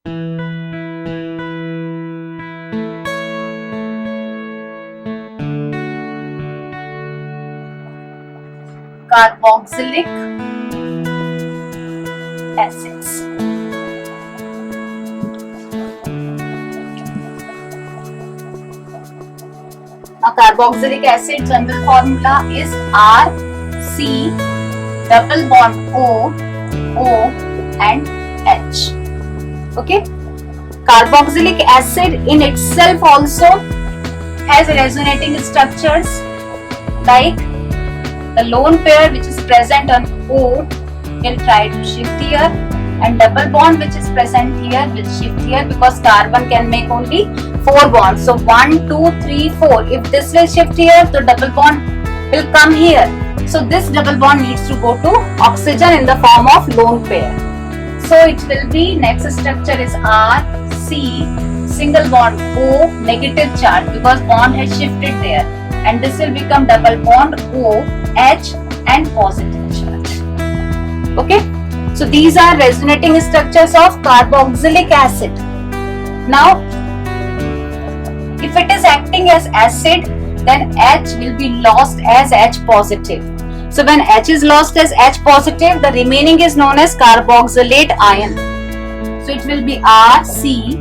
Carboxylic acids. Now carboxylic acid general formula is RC double bond O and H. Okay. Carboxylic acid in itself also has resonating structures like the lone pair which is present on O will try to shift here, and double bond which is present here will shift here because carbon can make only 4 bonds. So 1, 2, 3, 4. If this will shift here, the double bond will come here. So this double bond needs to go to oxygen in the form of lone pair. So it will be, next structure is R, C, single bond O, negative charge because bond has shifted there, and this will become double bond O, H and positive charge. Okay, so these are resonating structures of carboxylic acid. Now, if it is acting as acid, then H will be lost as H positive. So when H is lost as H positive, the remaining is known as carboxylate ion. So it will be RC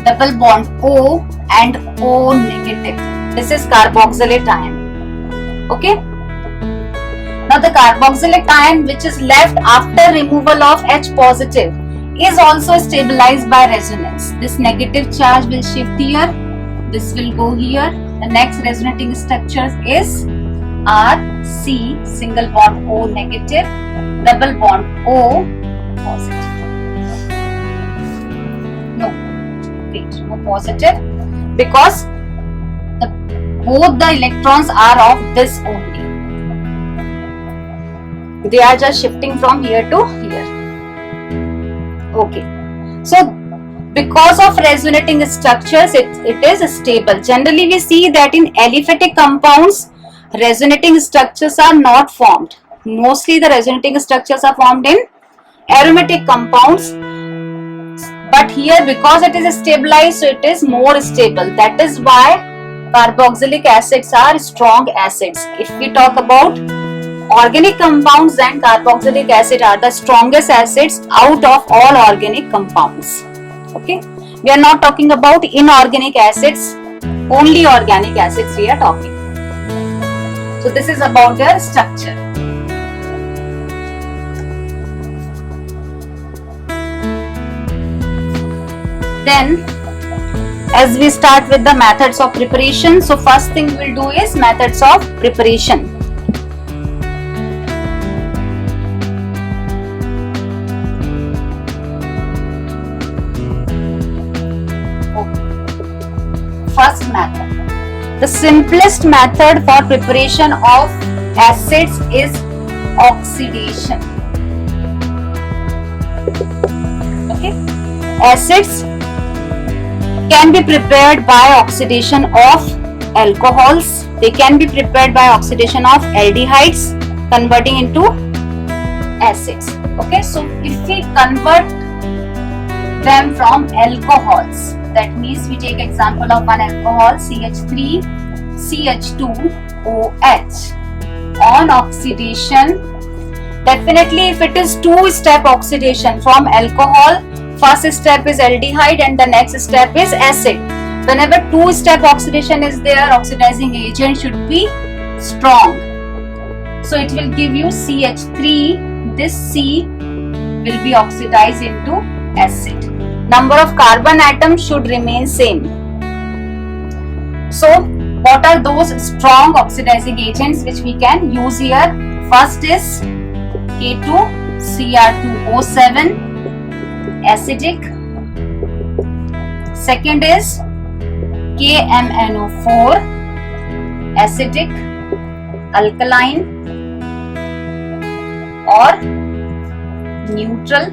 double bond O and O negative. This is carboxylate ion. Okay. Now the carboxylic ion which is left after removal of H positive is also stabilized by resonance. This negative charge will shift here. This will go here. The next resonating structure is RC single bond O negative, double bond O positive. No positive because both the electrons are of this only. They are just shifting from here to here. Okay. So because of resonating structures, it is stable. Generally, we see that in aliphatic compounds, resonating structures are not formed. Mostly the resonating structures are formed in aromatic compounds. But here, because it is stabilized, so it is more stable. That is why carboxylic acids are strong acids. If we talk about organic compounds, then carboxylic acid are the strongest acids out of all organic compounds. Okay, we are not talking about inorganic acids, only organic acids we are talking. So this is about their structure. Then as we start with the methods of preparation, so first thing we will do is methods of preparation. First method. The simplest method for preparation of acids is oxidation. Okay. Acids can be prepared by oxidation of alcohols. They can be prepared by oxidation of aldehydes, converting into acids. Okay. So if we convert them from alcohols, that means we take example of one alcohol CH3 CH2OH on oxidation. Definitely if it is two-step oxidation from alcohol, first step is aldehyde and the next step is acid. Whenever two-step oxidation is there, oxidizing agent should be strong. So it will give you CH3, this C will be oxidized into acid. Number of carbon atoms should remain same. So what are those strong oxidizing agents which we can use here? First is K2Cr2O7, acidic. Second is KMNO4, acidic, alkaline or neutral.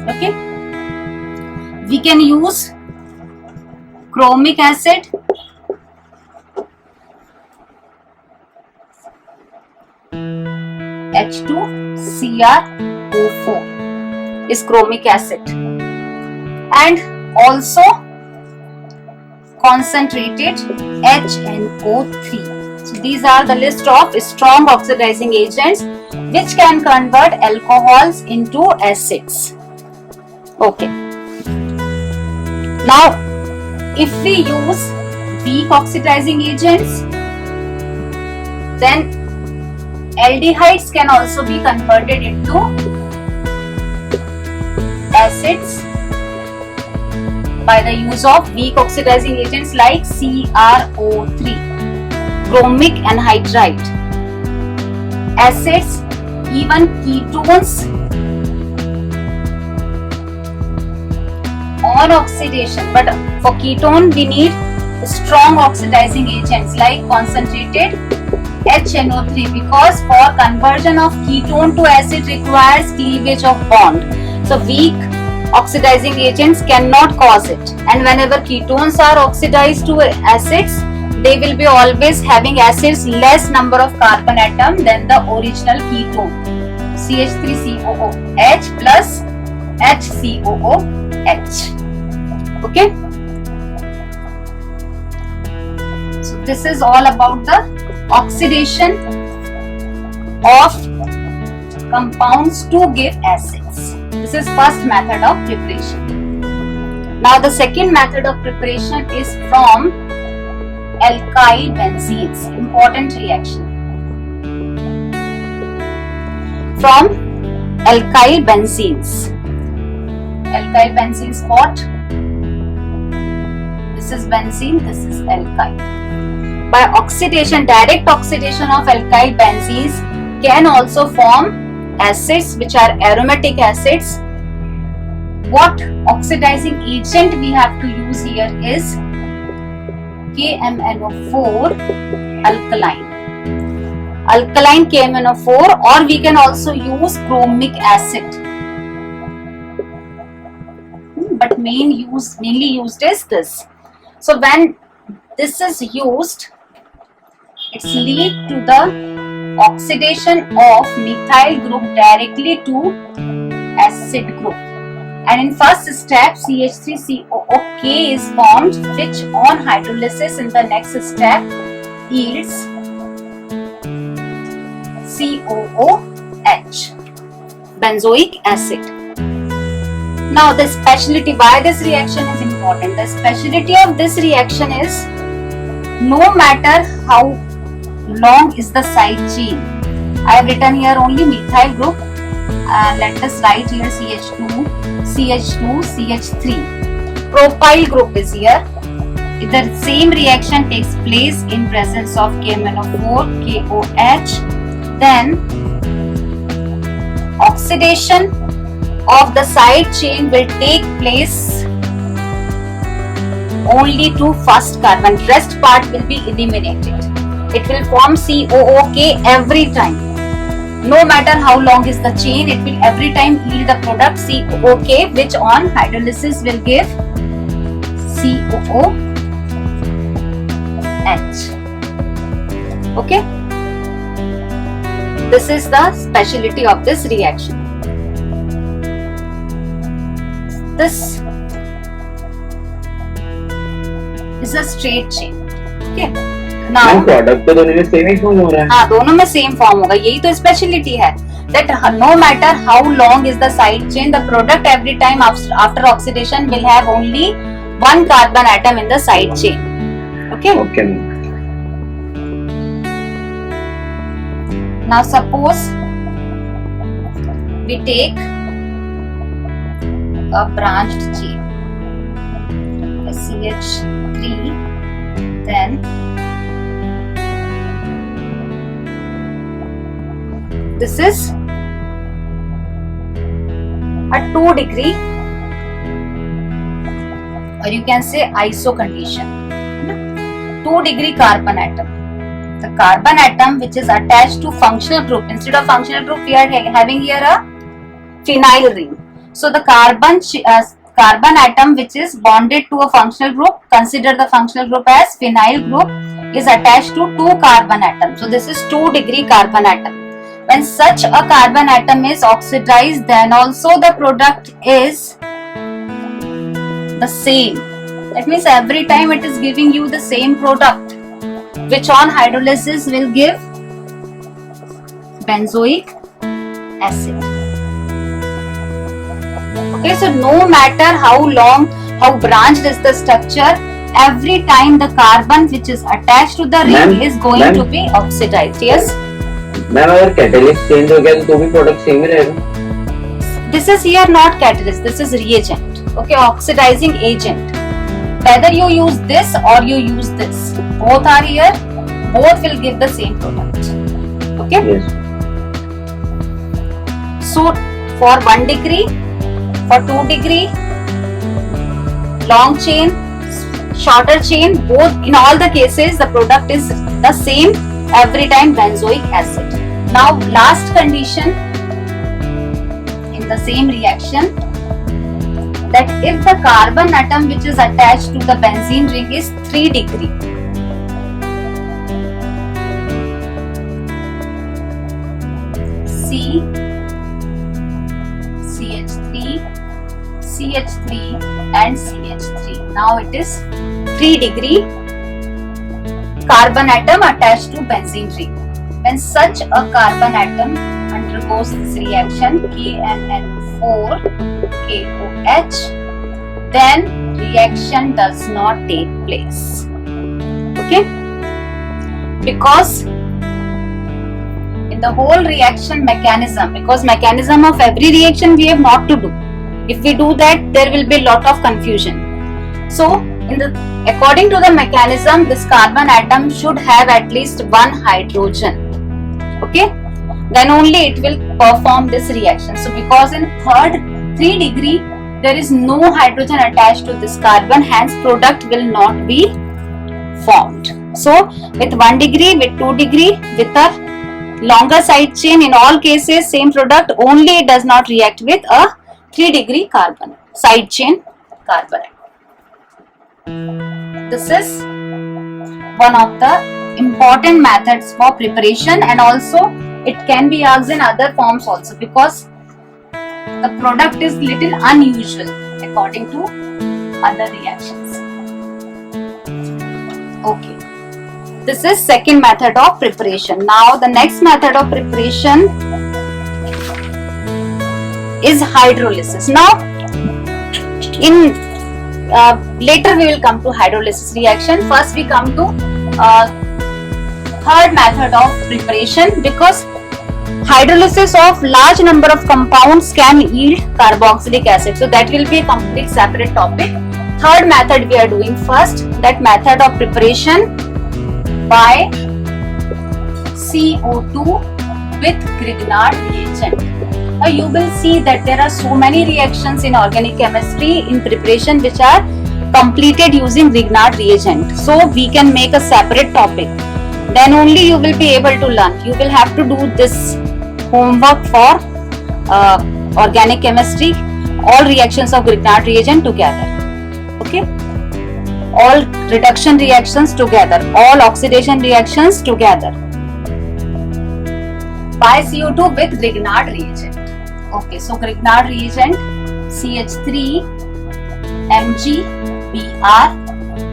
Okay, we can use chromic acid, H2Cr O4. is chromic acid, and also concentrated HNO3. So these are the list of strong oxidizing agents which can convert alcohols into acids. Okay. Now, if we use weak oxidizing agents, then aldehydes can also be converted into acids by the use of weak oxidizing agents like CrO3, chromic anhydride. Acids, even ketones, on oxidation, but for ketone we need strong oxidizing agents like concentrated HNO3, because for conversion of ketone to acid requires cleavage of bond. So weak oxidizing agents cannot cause it, and whenever ketones are oxidized to acids, they will be always having acids less number of carbon atom than the original ketone, CH3COOH plus HCOOH. Okay, so this is all about the oxidation of compounds to give acids. This is first method of preparation. Now the second method of preparation is from alkyl benzenes. Important reaction. From alkyl benzenes. Alkyl benzenes what? This is benzene, this is alkyl. By oxidation, direct oxidation of alkyl benzenes can also form acids which are aromatic acids. What oxidizing agent we have to use here is KMNO4 alkaline. Alkaline KMNO4, or we can also use chromic acid. But mainly used is this. So when this is used, it's lead to the oxidation of methyl group directly to acid group. And in first step, CH3COOK is formed, which on hydrolysis in the next step yields COOH, benzoic acid. Now the speciality, why this reaction is important. The speciality of this reaction is, no matter how long is the side chain. I have written here only methyl group. Let us write here CH2, CH2, CH3. Propyl group is here. If the same reaction takes place in presence of KMNO4, KOH, then oxidation of the side chain will take place only to first carbon. Rest part will be eliminated. It will form COOK every time. No matter how long is the chain, it will every time yield the product COOK, which on hydrolysis will give COOH. Okay? This is the speciality of this reaction. This is a straight chain. Okay. Now product तो दोनों में same ही form हो रहा है. हाँ, दोनों में same form होगा. यही तो स्पेशलिटी है. That no matter how long is the side chain, the product every time after oxidation will have only one carbon atom in the side chain. Okay. Okay. Now suppose we take a branched chain, CH3, then this is a 2 degree, or you can say iso condition. 2 degree carbon atom. The carbon atom which is attached to functional group, instead of functional group we are having here a phenyl ring. So the carbon atom which is bonded to a functional group, consider the functional group as phenyl group, is attached to 2 carbon atoms. So this is 2 degree carbon atom. When such a carbon atom is oxidized, then also the product is the same. That means every time it is giving you the same product, which on hydrolysis will give benzoic acid. Okay, so no matter how long, how branched is the structure, every time the carbon which is attached to the ring is going to be oxidized. Yes. Ma'am अगर catalyst change हो गया तो भी product same ही रहेगा? This is here not catalyst, this is reagent. Okay, oxidizing agent. Whether you use this or you use this, both are here, both will give the same product. Okay. Yes. So for 1 degree, for 2 degree, long chain, shorter chain, both in all the cases the product is the same every time, benzoic acid. Now last condition in the same reaction, that if the carbon atom which is attached to the benzene ring is 3 degree, C, CH3, CH3 and CH3. Now it is 3 degree carbon atom attached to benzene ring. When such a carbon atom undergoes this reaction KNN4 KOH, then reaction does not take place. Okay? Because in the whole reaction mechanism, because mechanism of every reaction we have not to do. If we do that, there will be lot of confusion. So according to the mechanism, this carbon atom should have at least one hydrogen. Okay, then only it will perform this reaction. So because in 3 degree there is no hydrogen attached to this carbon, hence product will not be formed. So with 1 degree, with 2 degree, with a longer side chain, in all cases same product, only it does not react with a 3 degree carbon side chain carbon. This is one of the important methods for preparation, and also it can be asked in other forms also, because the product is little unusual according to other reactions. Okay, this is second method of preparation. Now the next method of preparation is hydrolysis. Now in later we will come to hydrolysis reaction. First we come to third method of preparation, because hydrolysis of large number of compounds can yield carboxylic acid. So that will be a complete separate topic. Third method we are doing first, that method of preparation by CO2 with Grignard reagent. Now you will see that there are so many reactions in organic chemistry in preparation which are completed using Grignard reagent. So we can make a separate topic. Then only you will be able to learn. You will have to do this homework for organic chemistry, all reactions of Grignard reagent together. Okay, all reduction reactions together, all oxidation reactions together by CO2 with Grignard reagent. Okay, so Grignard reagent CH3 MgBr.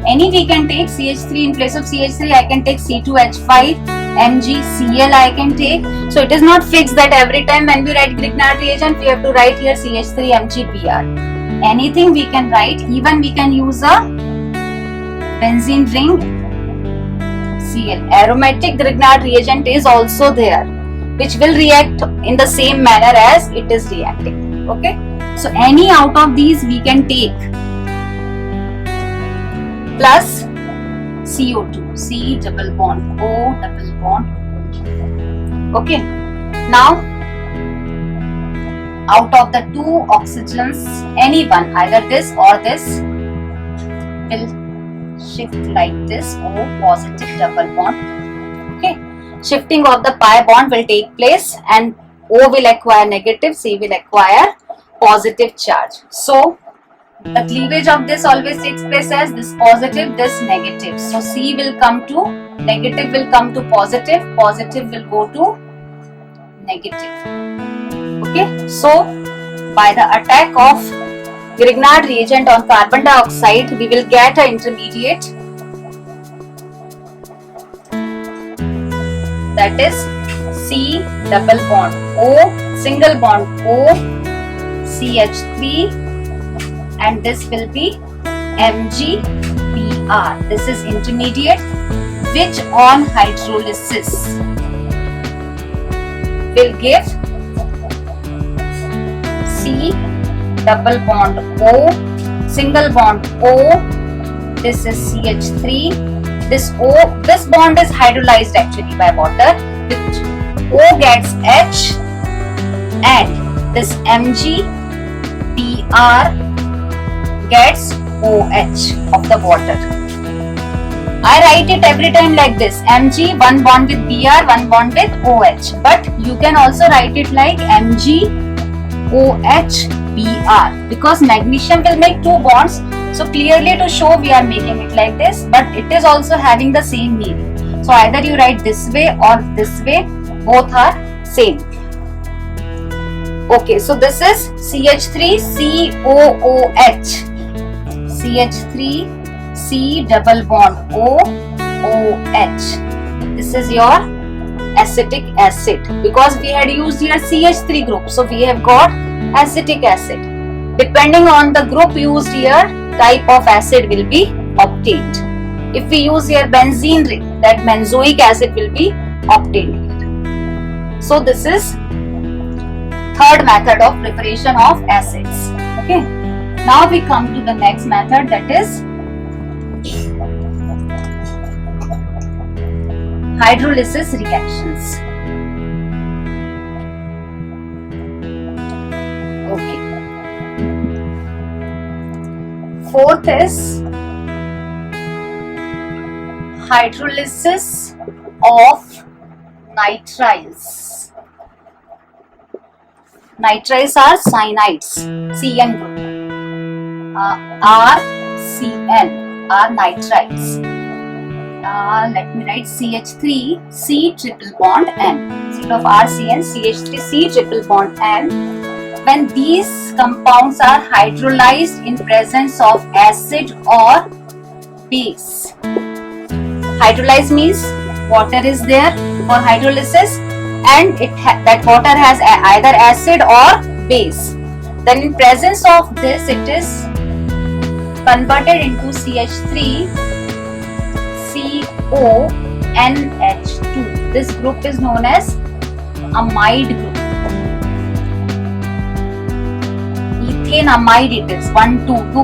Any we can take CH3 in place of CH3. I can take C2H5 MgCl. I can take. So it is not fixed that every time when we write Grignard reagent we have to write here CH3 MgBr. Anything we can write. Even we can use a benzene ring Cl. Aromatic Grignard reagent is also there, which will react in the same manner as it is reacting. Okay, so any out of these we can take, plus CO2, C double bond O double bond O. Okay, now out of the two oxygens, any one, either this or this, will shift like this, O positive double bond. Okay, shifting of the pi bond will take place and O will acquire negative, C will acquire positive charge. So the cleavage of this always takes place as this positive, this negative. So C will come to negative, will come to positive, positive will go to negative. Okay, so by the attack of Grignard reagent on carbon dioxide, we will get an intermediate, that is C double bond O, single bond O, CH3, and this will be MgBr. This is intermediate which on hydrolysis will give C double bond O, single bond O, this is CH3, this bond is hydrolyzed actually by water, which O gets H and this MgBr gets OH of the water. I write it every time like this, Mg, one bond with Br, one bond with OH, but you can also write it like MgOH-Br because magnesium will make two bonds, so clearly to show we are making it like this, but it is also having the same meaning. So either you write this way or this way, both are same. Okay, so this is CH3COOH, CH3 C double bond O OH. This is your acetic acid because we had used here CH3 group, so we have got acetic acid. Depending on the group used here, type of acid will be obtained. If we use here benzene ring, that benzoic acid will be obtained here. So this is third method of preparation of acids. Okay. Now we come to the next method, that is hydrolysis reactions. Okay. Fourth is hydrolysis of nitriles. Nitriles are cyanides, CN group. RCN are nitriles. Let me write CH3 C triple bond N. Instead of RCN, CH3 C triple bond N. When these compounds are hydrolyzed in presence of acid or base. Hydrolyze means water is there for hydrolysis and that water has either acid or base. Then in presence of this, it is converted into CH3 CONH2. This group is known as amide group. Ethane amide it is. 2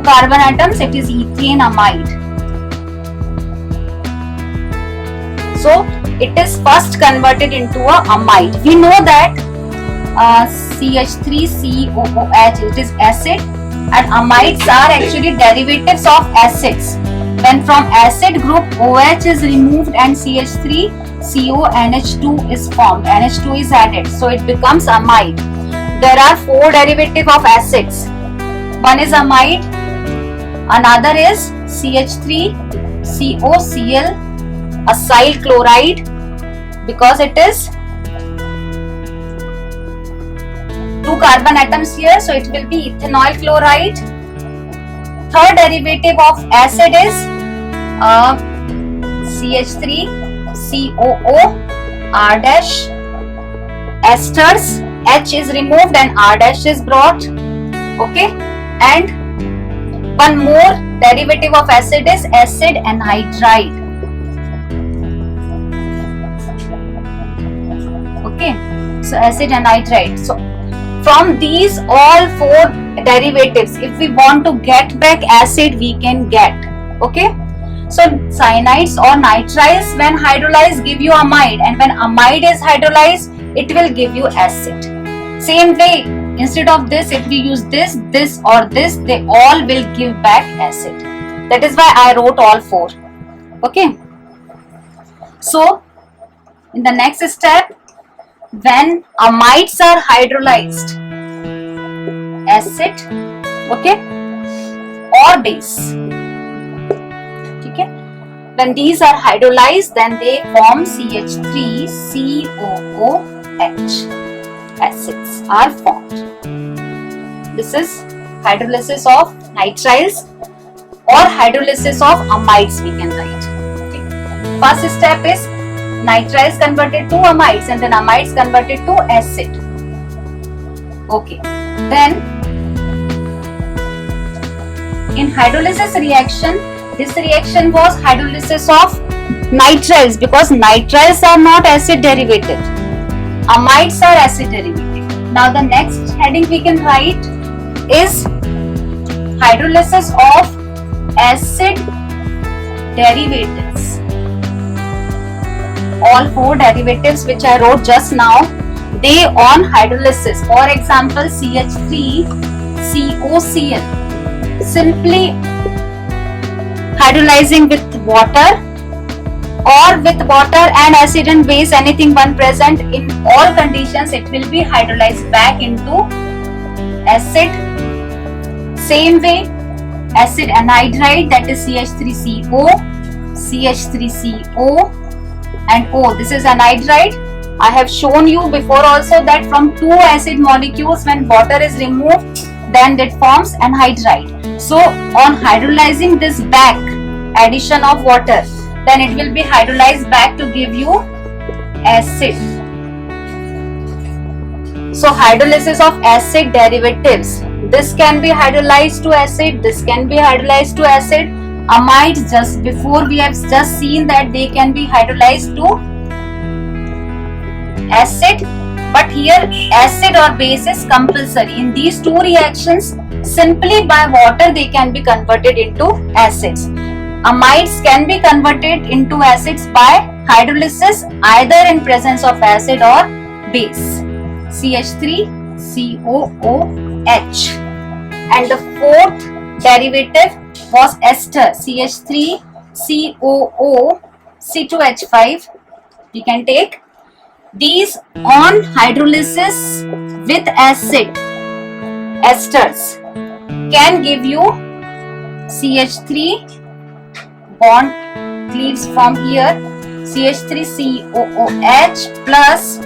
carbon atoms, it is ethane amide. So it is first converted into a amide. We know that CH3COOH, it is acid, and amides are actually derivatives of acids. When from acid group OH is removed and CH3CONH2 is formed, NH2 is added, so it becomes amide. There are 4 derivatives of acids. One is amide, another is CH3COCl, acyl chloride, because it is 2 carbon atoms here, so it will be ethanol chloride. Third derivative of acid is CH3COO, R dash, esters, H is removed and R dash is brought. Okay, and one more derivative of acid is acid anhydride. Okay, so acid anhydride. So from these all 4 derivatives, if we want to get back acid, we can get. Okay, so cyanides or nitriles when hydrolyzed give you amide, and when amide is hydrolyzed, it will give you acid. Same way, instead of this, if we use this, this or this, they all will give back acid. That is why I wrote all 4. Okay, so in the next step, when amides are hydrolyzed, acid, okay, or base, okay, when these are hydrolyzed, then they form CH3COOH. acids are formed. This is hydrolysis of nitriles or hydrolysis of amides we can write. Okay. First step is nitriles converted to amides and then amides converted to acid. Okay. Then in hydrolysis reaction, this reaction was hydrolysis of nitriles because nitriles are not acid derivative. Amides are acid derivative. Now the next heading we can write is hydrolysis of acid derivatives. All four derivatives which I wrote just now, they on hydrolysis. For example, CH3COCl, simply hydrolyzing with water or with water and acid and base, anything one present, in all conditions it will be hydrolyzed back into acid. Same way, acid anhydride, that is CH3CO, CH3CO and O. This is anhydride. I have shown you before also that from two acid molecules, when water is removed, then it forms anhydride. So on hydrolyzing this back, addition of water, then it will be hydrolyzed back to give you acid. So hydrolysis of acid derivatives. This can be hydrolyzed to acid, this can be hydrolyzed to acid. Amides, just before we have just seen that they can be hydrolyzed to acid, but here acid or base is compulsory. In these two reactions, simply by water they can be converted into acids. Amides can be converted into acids by hydrolysis either in presence of acid or base. CH3COOH. And the fourth derivative was ester, CH3COO C2H5. We can take these on hydrolysis with acid. Esters can give you CH3 bond cleaves from here, CH3COOH plus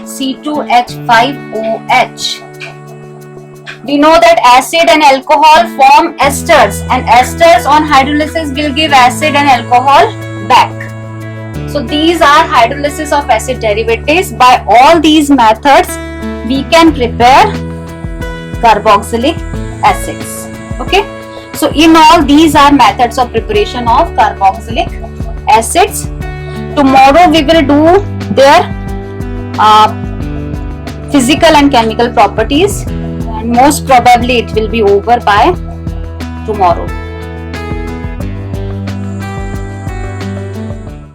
C2H5OH. We know that acid and alcohol form esters, and esters on hydrolysis will give acid and alcohol back. So these are hydrolysis of acid derivatives. By all these methods, we can prepare carboxylic acids. Okay. So in all, these are methods of preparation of carboxylic acids. Tomorrow we will do their physical and chemical properties, and most probably it will be over by tomorrow.